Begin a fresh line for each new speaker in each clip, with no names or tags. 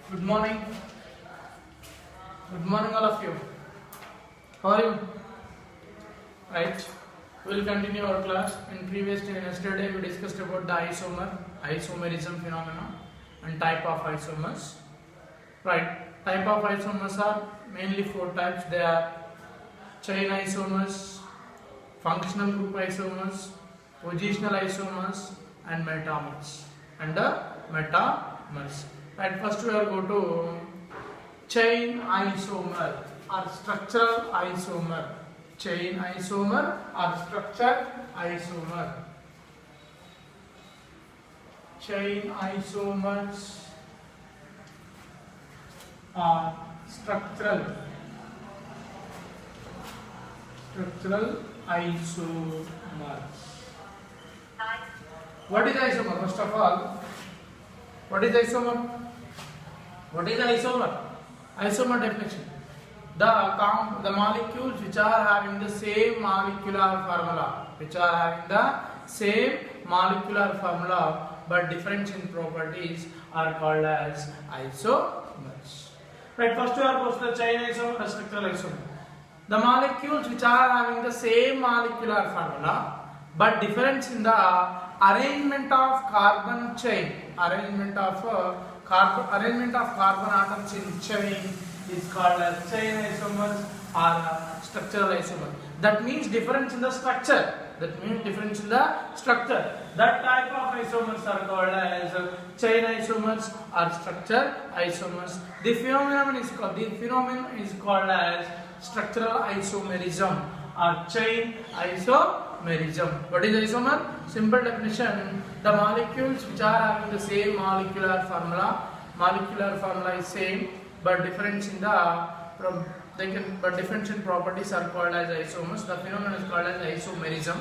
Good morning. Good morning, all of you. How are you? Right. We will continue our class. In yesterday we discussed about the isomerism phenomenon, and type of isomers. Right. Type of isomers are mainly four types. They are chain isomers, functional group isomers, positional isomers, and metamers. Right. First we are going to chain isomer or structural isomer. Chain isomer or structured isomer. Chain isomers are structural isomers. What is isomer? First of all, what is isomer? What is isomer? Isomer definition: the molecules which are having the same molecular formula, but different in properties are called as isomers. Right. First we are going to the chain isomer, the structural isomer. The molecules which are having the same molecular formula, but difference in the arrangement of carbon chain, arrangement of carbon atoms in chain is called as chain isomers or structural isomer. That means difference in the structure. That type of isomers are called as chain isomers or structural isomers. The phenomenon is called as structural isomerism or chain isomerism. What is isomer? Simple definition: the molecules which are having the same molecular formula is same, but difference in difference in properties are called as isomers. The phenomenon is called as isomerism.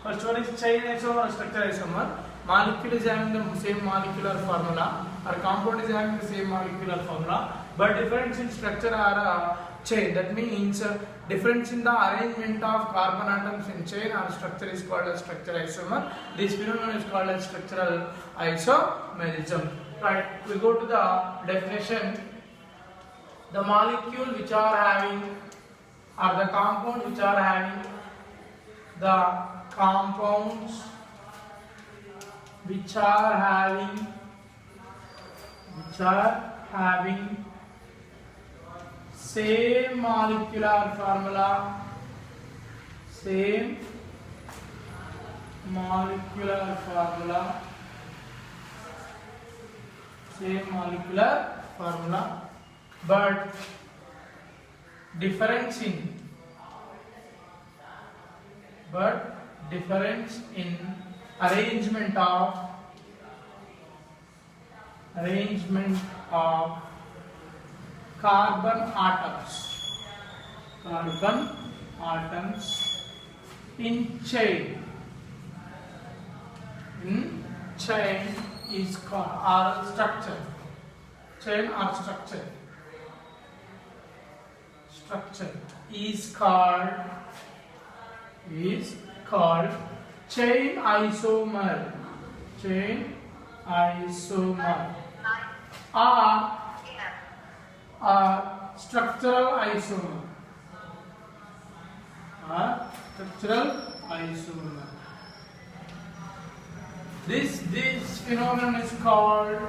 First one is chain isomer or structural isomer. Molecule is having the same molecular formula, or compound is having the same molecular formula, but difference in structure are chain. That means difference in the arrangement of carbon atoms in chain or structure is called as structural isomer. This phenomenon is called as structural isomerism. Right. We go to the definition: the molecule which are having, or the compound which are having, the compounds which are having same molecular formula, but difference in arrangement of carbon atoms in chain is called structure is called chain isomer or structural isomer. This phenomenon is called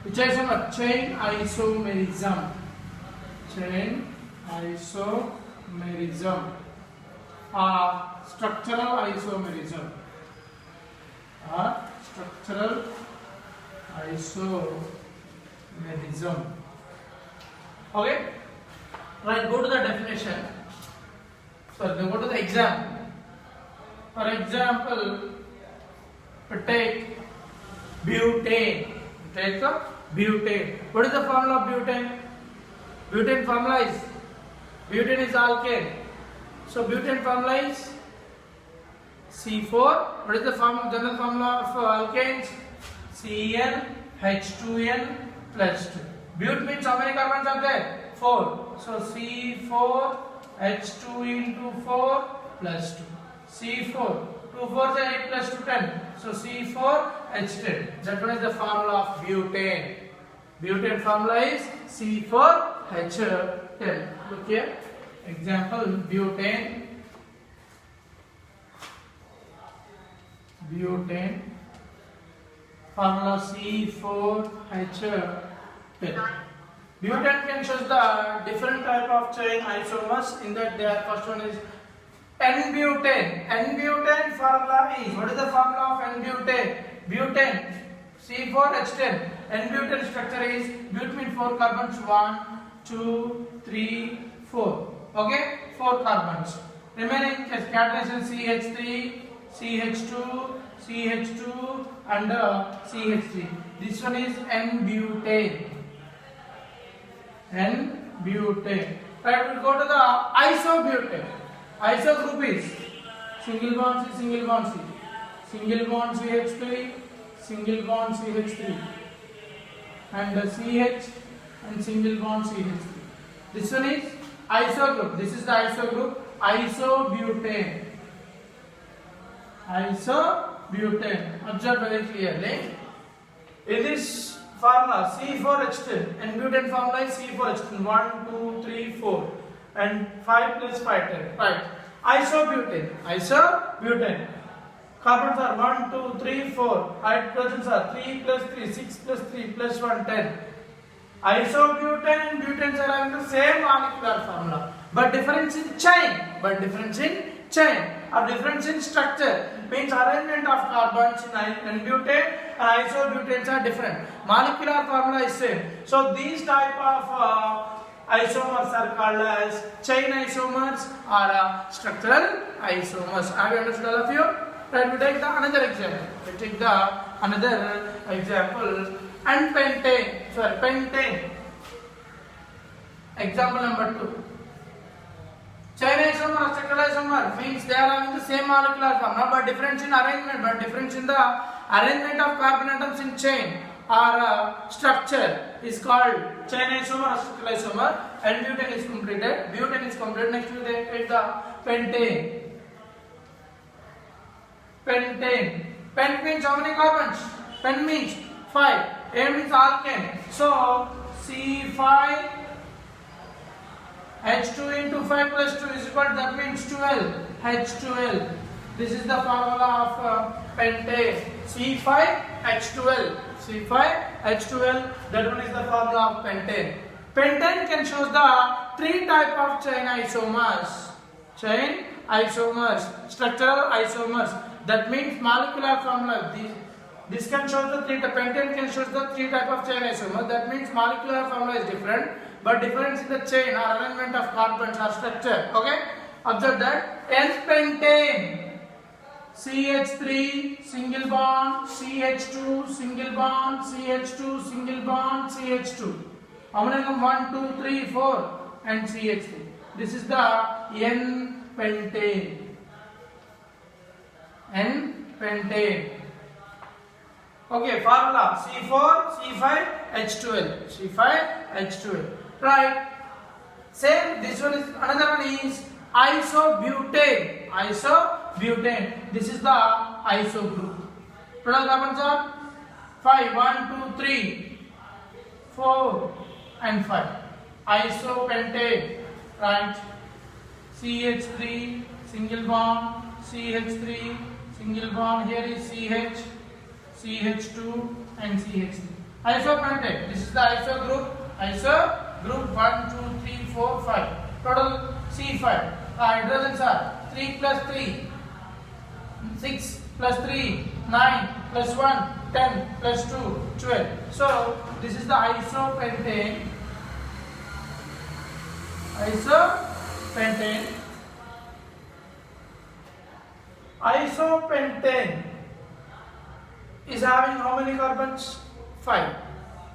which isomer? Chain isomerism or structural isomerism. Okay. Right. Go to the definition. Go to the example. For example, take butane. What is the formula of butane? Butane formula is alkane. So butane formula is C4. What is the general formula of alkanes? CnH2n plus 2. But means how many carbons are there? 4. So C4 H2 into 4 plus 2. C4. 2 4 is 8 plus 2 10. So C4H10. That one is the formula of butane. Butane formula is C4H10. Look here. Example butane. Butane. Formula C4H10. Butane can show the different type of chain isomers. In that, the first one is N-butane. N-butane formula is, what is the formula of N-butane? Butane, C4H10. N-butane structure is butane 4 carbons, 1, 2, 3, 4. Okay, 4 carbons. Remaining catenation CH3, CH2, CH2 and CH3. This one is N-butane. N-butane. Right, we'll go to the isobutane. Iso group is single bond C, single bond C, single bond CH3, single bond CH3, and CH and single bond CH3. This one is iso group. This is the iso group. Isobutane. Isobutane. Observe very clearly. In this formula C4H10, and butane formula is C4H10. 1, 2, 3, 4. And 5 plus 5, 10. Right. Isobutane. Isobutane. Carbons are 1, 2, 3, 4. Hydrogens are 3 plus 3, 6 plus 3 plus 1, 10. Isobutane and butanes are having the same molecular formula, but difference in chain. Or difference in structure. Means arrangement of carbons in N-butane and isobutanes are different. Molecular formula is same. So these type of isomers are called as chain isomers or structural isomers. Have you understood, all of you? Right, we take another example. And pentane. Example number 2. Chain isomer or structural isomer means they are having the same molecular formula but difference in arrangement, of carbon atoms in chain or structure is called chain isomer or structural isomer. And butane is completed. Next we take the pentane. Pent means how many carbons? Pen means 5. A means alkane. So C5 H2 into 5 plus 2 is equal to, that means 12. H12. This is the formula of pentane. C5H12. That one is the formula of pentane. Pentane can show the 3 type of chain isomers. Structural isomers. That means molecular formula. This can show the pentane can show the 3 type of chain isomers. That means molecular formula is different, but difference in the chain or arrangement of carbons or structure. Okay? Observe that. N-pentane. CH3 single bond, CH2 single bond, CH2 single bond, CH2. How many of them? 1, 2, 3, 4 and CH3. This is the N-pentane. N-pentane. Okay, formula C5H12. Right. Same, this one is, another one is isobutane. This is the iso group. Total carbons are 5. 1, 2, 3, 4 and 5. Isopentane. Right. CH3 single bond, CH3 single bond. Here is CH, CH2 and CH3. Isopentane. This is the iso group. Group 1, 2, 3, 4, 5. Total C5. Hydrogens are 3 plus 3, 6 plus 3, 9 plus 1, 10 plus 2, 12. So this is the isopentane. Isopentane is having how many carbons? 5.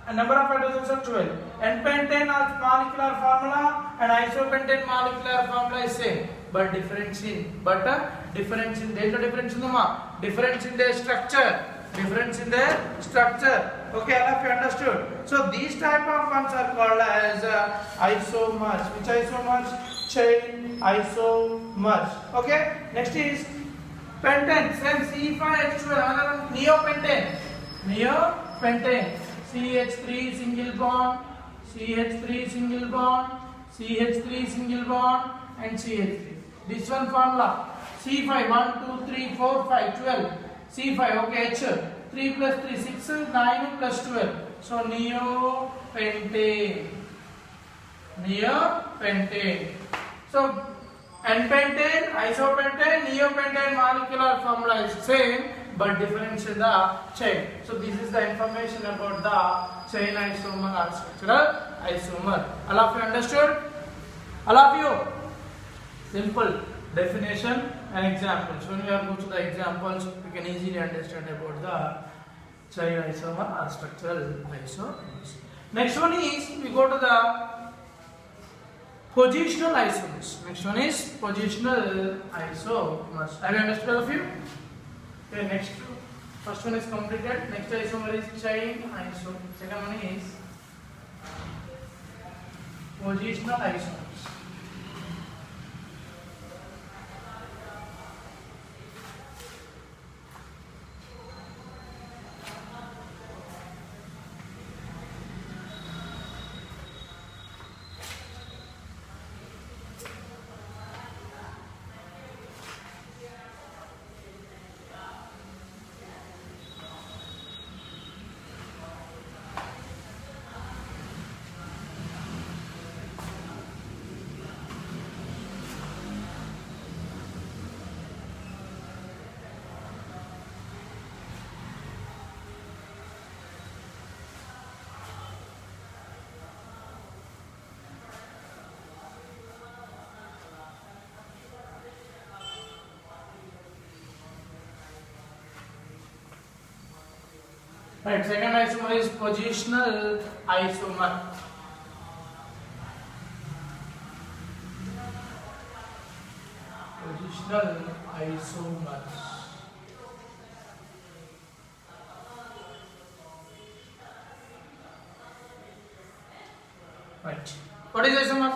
And number of hydrogens are 12. N-pentane molecular formula and isopentane molecular formula is same, but difference in their structure. Okay, all of you understood. So these type of ones are called as isomers. Which isomers? Chain isomers. Okay. Next is pentane. Same C5H12. Another one neopentane. Neopentane. CH3 single bond. CH3 single bond. CH3 single bond and CH3. This one formula. C5 1 2 3 4 5 12. C5. Okay. H. 3 plus 3 6 9 plus 12. So neopentane. Neopentane. So n-pentane, isopentane, neopentane molecular formula is same but difference in the chain. So this is the information about the chain isomer or structural isomer. All of you understood? All of you? Simple definition and examples. When we are going to the examples, we can easily understand about the chain isomer or structural isomers. Next one is we go to the positional isomers. Next one is positional isomers. Have you understood all of you? Okay, next first one is completed. Next isomer is chain isomer. Second one is positional isomers. Right, second isomer is positional isomer. Positional isomers. Right. What is isomer?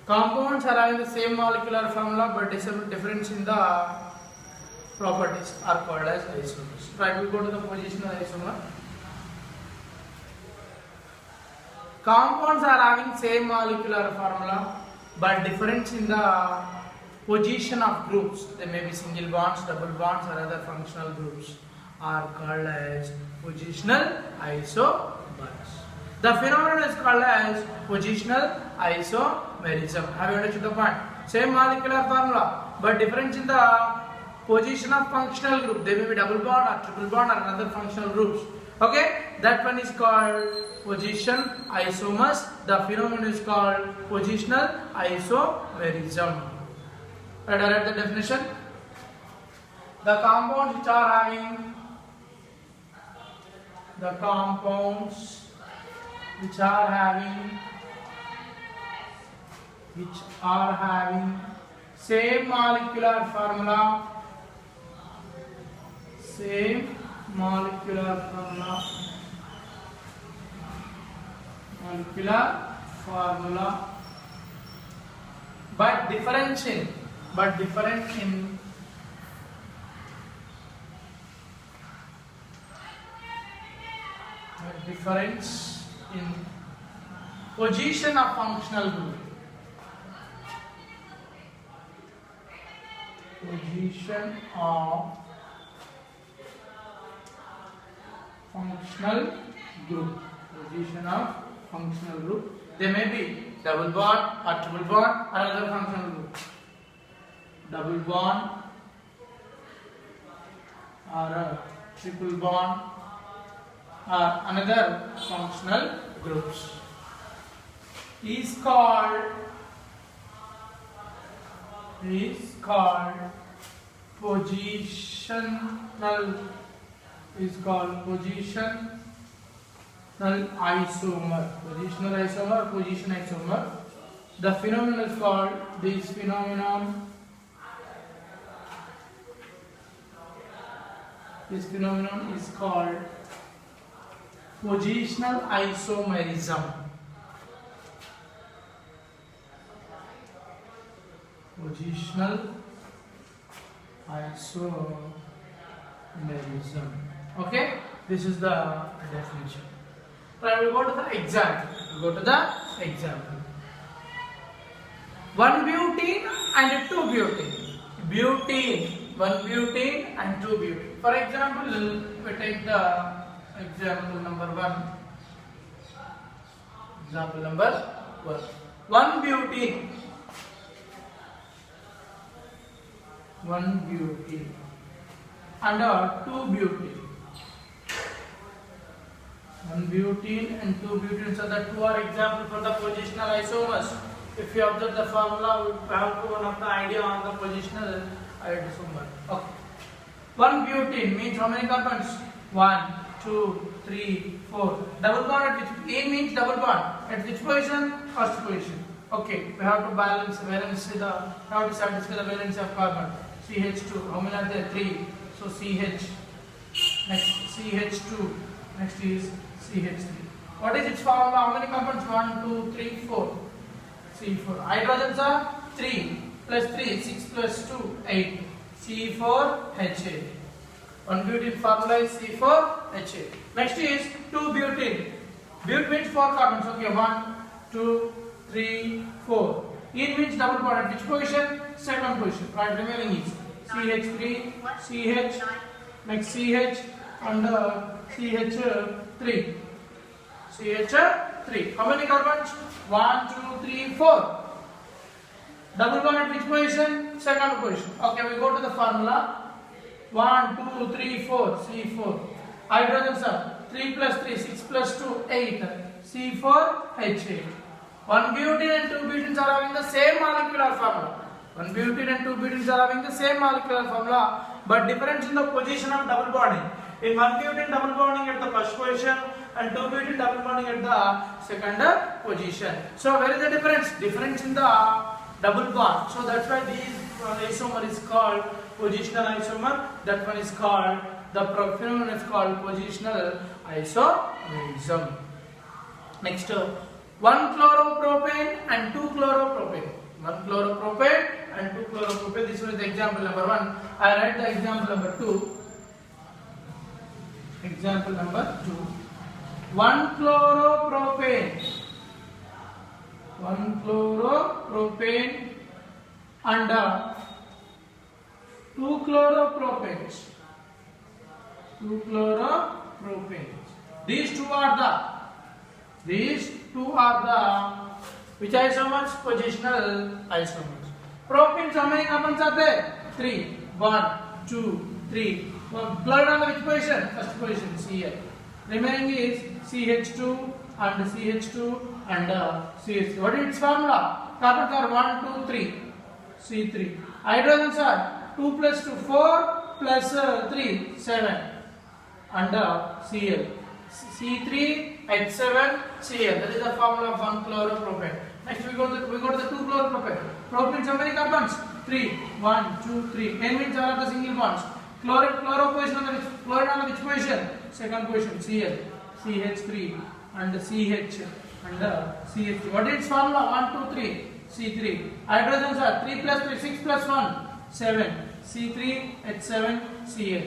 Compounds are having the same molecular formula but difference in the properties are called as isomers. Right, we go to the positional isomer. Compounds are having same molecular formula but difference in the position of groups. They may be single bonds, double bonds or other functional groups are called as positional isomers. The phenomenon is called as positional isomerism. Have you understood the point? Same molecular formula but difference in the position of functional group. They may be double bond or triple bond or another functional groups. Okay, that one is called position isomers. The phenomenon is called positional isomerism. Right, I read the definition. The compounds which are having same molecular formula. But difference in position of functional group. Position of functional group. They may be double bond or triple bond or other functional group. Double bond or a triple bond or another functional groups is called positional isomer. Position isomer. The phenomenon is called this phenomenon is called Positional isomerism. Positional isomerism. Okay, this is the definition. Right, we go to the example. One butene and two butene. One butene and two butene. For example, we take the example number 1. Example number 1. One butene and two butene. One butene and two butene. So the two are example for the positional isomers. If you observe the formula, we have to one of the idea on the positional isomer. Okay. One butene means how many carbons? 1, 2, 3, 4. Double bond at which? A means double bond. At which position? First position. Okay. We have to balance valency. We have to satisfy the valency of carbon. CH2. How many are there? 3. So CH. Next CH2. Next is CH3. What is its formula? How many carbons? 1, 2, 3, 4. C4. Hydrogens are 3 plus 3, 6 plus 2, 8. C4H8. One butene formula is C4H8. Next is 2 butene. Butene means 4 carbons. Okay, 1, 2, 3, 4. Ene means double bond. At which position? Second position. Right, remaining is CH3, CH, next CH and CH3. CH3. How many carbons? 1, 2, 3, 4. Double bond at which position? Second position. Okay, we go to the formula. 1, 2, 3, 4. C4. Hydrogens are 3 plus 3, 6 plus 2, 8. C4H8. One butene and two butenes are having the same molecular formula. One butene and two butenes are having the same molecular formula, but difference in the position of double bonding. In one butene, double bonding at the first position, and two butene double bonding at the second position. So where is the difference? Difference in the double bond. So that's why this isomer is called positional isomer. That one is called, the phenomenon is called positional isomerism. Next, one chloropropane and two chloropropane. One chloropropane and two chloropropane. This was the example number 1. I write the example number 2. Example number 2. One chloropropane and two chloropropane. These two are the which isomers? Positional isomers. Propanes, how many carbons are there? 3. 1, 2, 3. Chlorine on the which position? First position, Cl. Remaining is CH2 and CH2 and CH3. What is its formula? Carbons are 1, 2, 3. C3. Hydrogens are 2 plus 2, 4 plus 3, 7. And Cl. C3H7 Cl. That is the formula of one chloropropane. Next we go to the two chloropropane. Propanes, how many carbons? 3. 1, 2, 3. N means all of the single bonds. Chlorine on the which position? Second position. Cl. CH3 and CH and CH3. What is its formula? 1, 2, 3. C3. Hydrogens are 3 plus 3, 6 plus 1, 7. C3H7 Cl.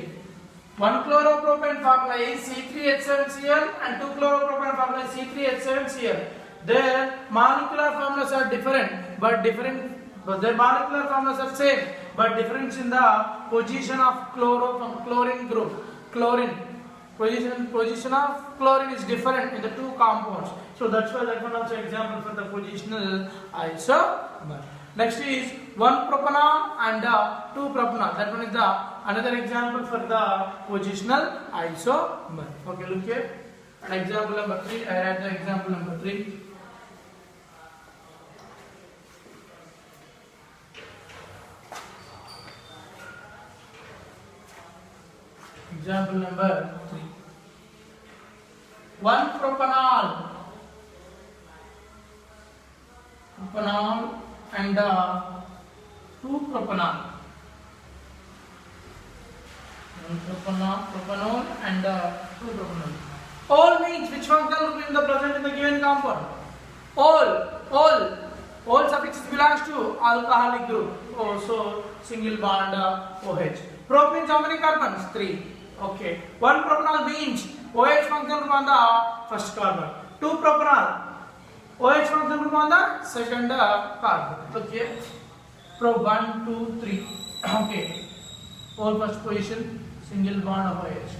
One chloropropane formula is C3H7Cl and two chloropropane formula is C3H7Cl. Their molecular formulas are different, but their molecular formulas are same, but difference in the position of chlorine group. Position of chlorine is different in the two compounds. So that's why that one also example for the positional isomer. Next is one propanol and two propanol. That one is the another example for the positional isomer. Okay, look here. And example number 3. I write the example number 3. Example number 3. One propanol and two propanol. One propanol and two propanol. All means which functional group in the present in the given compound? All suffixes belongs to alcoholic group. Oh, so single bond OH. Prop means how many carbons? 3. Okay. 1 propanol means OH functional group on the first carbon. 2 propanol OH functional group on the second carbon. Okay. Prop 1, 2, 3. Okay. All first position single bond of OH.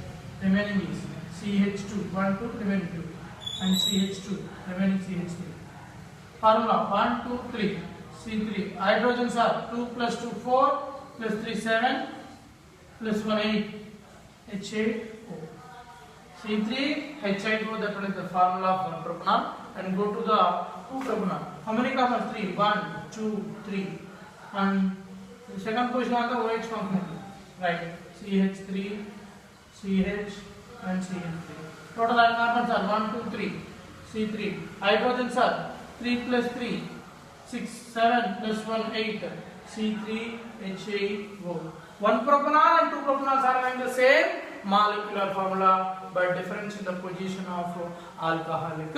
Remaining is CH2. 1, 2, remaining 2. And CH2. Remaining CH3. Formula 1, 2, 3. C3. Hydrogens are 2 plus 2, 4 plus 3, 7 plus 1, 8. H8O. C3, H8O, that one is the formula for propanol. And go to the 2 propanol. How many carbons? 3. 1, 2, 3. And the second position on the OH functional. Right. CH3, CH and CH3. Total carbons are 1, 2, 3. C3. Hydrogens are 3 plus 3. 6, 7 plus 1, 8. C3, H8O. 1 propanol and 2 propanol are having the same molecular formula but difference in the position of alcoholic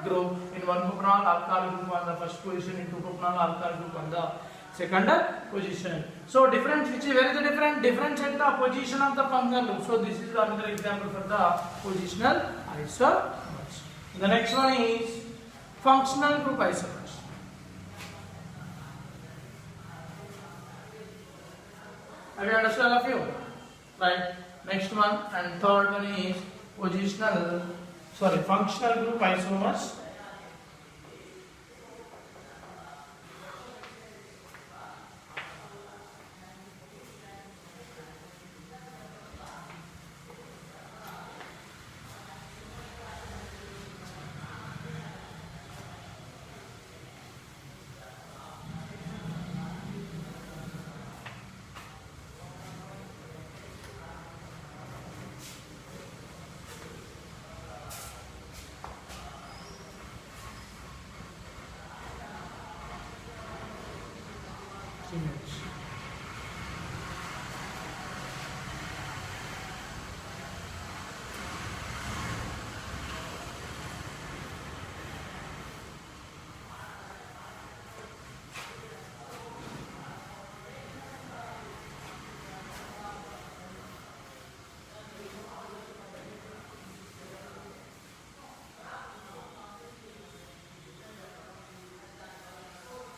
group. In 1 propanol alcoholic group on the first position, in 2 propanol alcoholic group on the second position. So difference, which is where is the difference? Difference at the position of the functional group. So this is another example for the positional isomers. The next one is functional group isomers. Have you understood all of you? Right. Next one and third one is functional group isomers.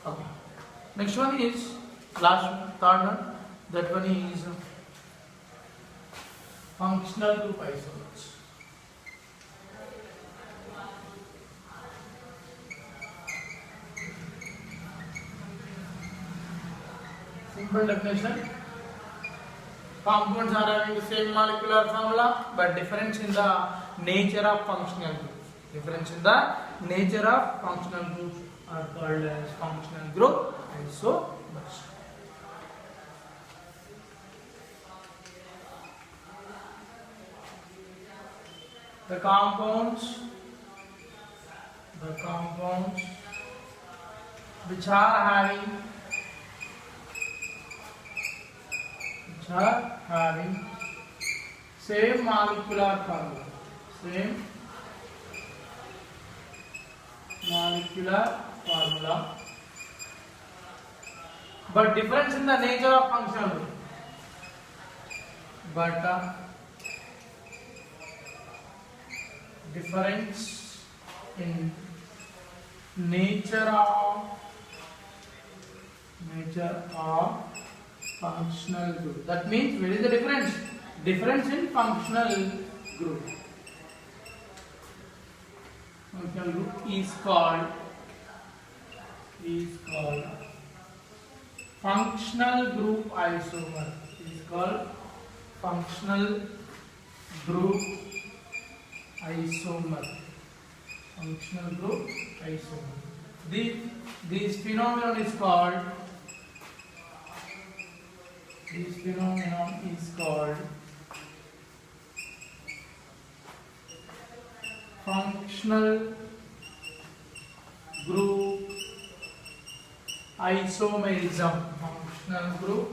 Okay. Next one is last one, third one. That one is functional group isomers. Simple definition. Compounds are having the same molecular formula but difference in the nature of functional groups. Difference in the nature of functional groups are called as functional group isomers. The compounds which are having same molecular formula, but difference in the nature of functional group. Difference in nature of functional group. That means where is the difference? Difference in functional group. Functional group is called functional group isomer. Is called functional group isomer. Functional group isomer. This phenomenon is called functional group isomerism. Functional group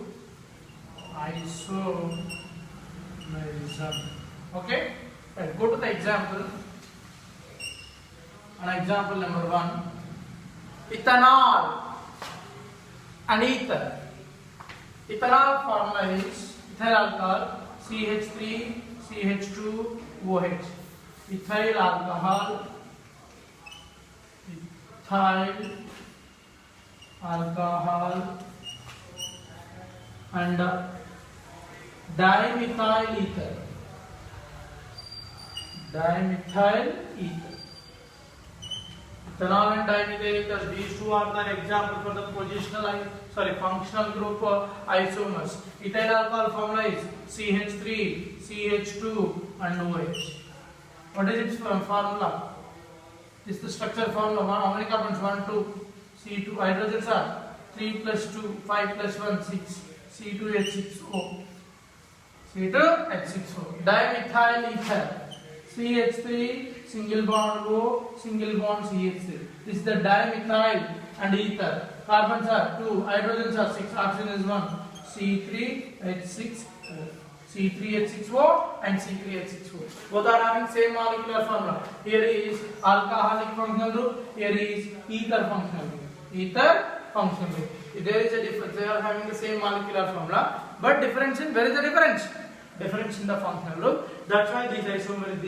isomerism. Okay? Right. Go to the example. And example number 1, ethanol and ether. Ethanol formula is ethyl alcohol CH3 CH2 OH. Ethyl alcohol, and dimethyl ether. Ethanol and dimethyl ether, these two are the example for the functional group isomers. Ethyl alcohol formula is CH3, CH2 and OH. What is its formula? This is the structure formula. How many carbons? 1, 2, C2. Hydrogens are 3 plus 2, 5 plus 1, 6. C2H6O. C2H6O. Dimethyl ether. CH3, single bond O, single bond CH3. This is the dimethyl and ether. Carbons are 2, hydrogens are 6, oxygen is 1. C3H6O. C3H6O and C3H6O. Both are having same molecular formula. Here is alcoholic functional group, here is ether functional group. There is a difference. They are having the same molecular formula, but difference in, where is the difference? Difference in the functional group. That's why these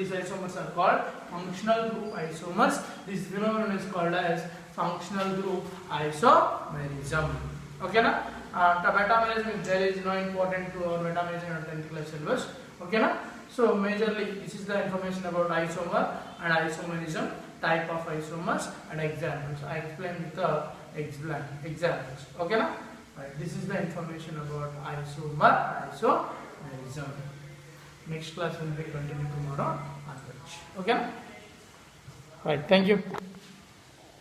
isomers are called functional group isomers. This phenomenon is called as functional group isomerism. Okay na? Metamerism, there is no important to our metamerism and 10th class syllabus. Okay na? So majorly this is the information about isomer and isomerism, type of isomers and examples. I explained with the examples. Okay na? Right. This is the information about isomerism. Next class will be continued tomorrow onwards. Okay na? Right. Thank you.